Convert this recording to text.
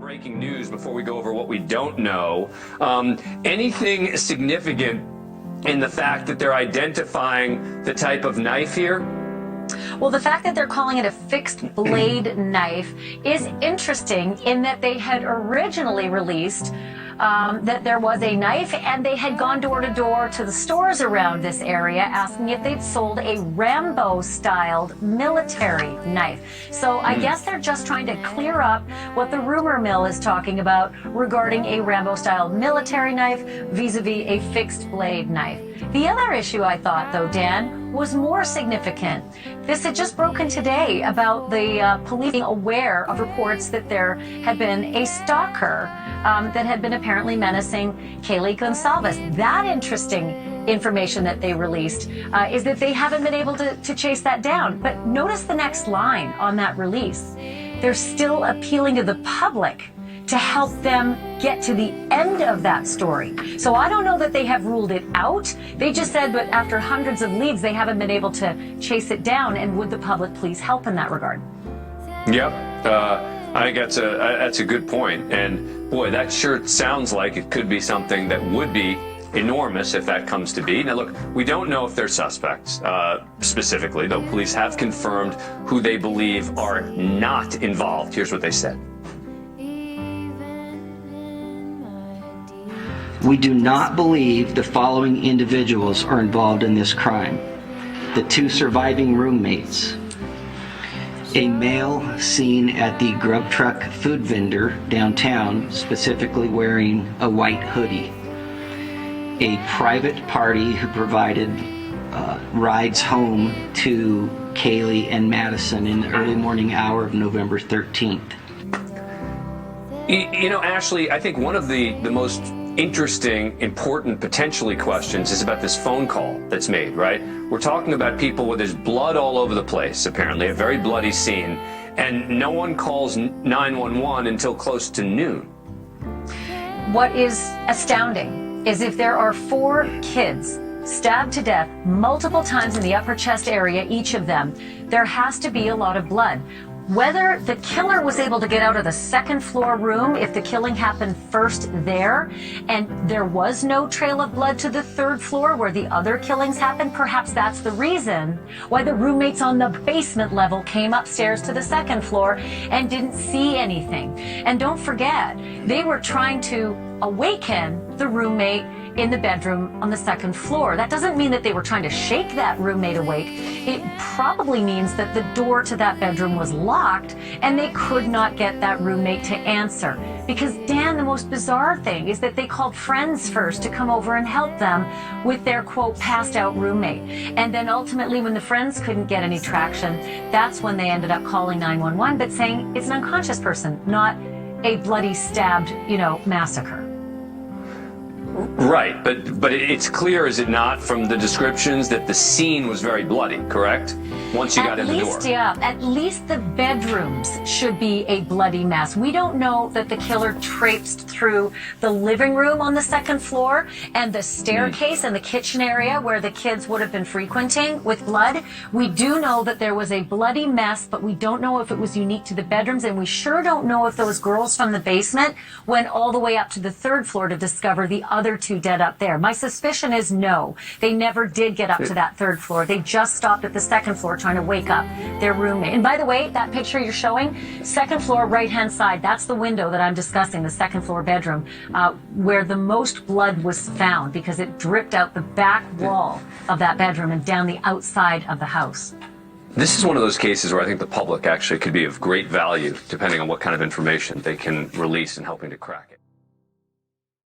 breaking news before we go over what we don't know. Anything significant in the fact that they're identifying the type of knife here? Well, the fact that they're calling it a fixed blade knife is interesting in that they had originally released that there was a knife, and they had gone door to door to the stores around this area asking if they'd sold a Rambo-styled military knife. So I guess they're just trying to clear up what the rumor mill is talking about regarding a Rambo-styled military knife vis-a-vis a fixed blade knife. The other issue I thought, though, Dan, was more significant. This had just broken today about the police being aware of reports that there had been a stalker that had been apparently menacing Kaylee Goncalves. That interesting information that they released is that they haven't been able to chase that down. But notice the next line on that release. They're still appealing to the public to help them get to the end of that story. So I don't know that they have ruled it out. They just said, but after hundreds of leads, they haven't been able to chase it down. And would the public please help in that regard? Yep. I think that's a good point. And boy, that sure sounds like it could be something that would be enormous if that comes to be. Now look, we don't know if they're suspects specifically, though police have confirmed who they believe are not involved. Here's what they said. We do not believe the following individuals are involved in this crime. The two surviving roommates, a male seen at the grub truck food vendor downtown, specifically wearing a white hoodie, a private party who provided rides home to Kaylee and Madison in the early morning hour of November 13th. You know, Ashley, I think one of the most interesting, important, potentially questions is about this phone call that's made, right? We're talking about people where there's blood all over the place, apparently, a very bloody scene, and no one calls 911 until close to noon. What is astounding is if there are 4 kids stabbed to death multiple times in the upper chest area, each of them, there has to be a lot of blood. Whether the killer was able to get out of the second floor room, if the killing happened first there, and there was no trail of blood to the 3rd floor where the other killings happened, perhaps that's the reason why the roommates on the basement level came upstairs to the 2nd floor and didn't see anything. And don't forget, they were trying to awaken the roommate in the bedroom on the 2nd floor. That doesn't mean that they were trying to shake that roommate awake. It probably means that the door to that bedroom was locked and they could not get that roommate to answer. Because, Dan, the most bizarre thing is that they called friends first to come over and help them with their, quote, passed out roommate. And then ultimately, when the friends couldn't get any traction, that's when they ended up calling 911, but saying it's an unconscious person, not a bloody stabbed, massacre. Right, but it's clear, is it not, from the descriptions that the scene was very bloody, correct? Once you got in the door. Yeah, at least the bedrooms should be a bloody mess. We don't know that the killer traipsed through the living room on the 2nd floor and the staircase and the kitchen area where the kids would have been frequenting with blood. We do know that there was a bloody mess, but we don't know if it was unique to the bedrooms, and we sure don't know if those girls from the basement went all the way up to the 3rd floor to discover the other 2 dead up there. My suspicion is no, they never did get up to that 3rd floor. They just stopped at the 2nd floor trying to wake up their roommate. And by the way, that picture you're showing, 2nd floor, right-hand side, that's the window that I'm discussing, the 2nd floor bedroom, where the most blood was found because it dripped out the back wall of that bedroom and down the outside of the house. This is one of those cases where I think the public actually could be of great value, depending on what kind of information they can release in helping to crack it.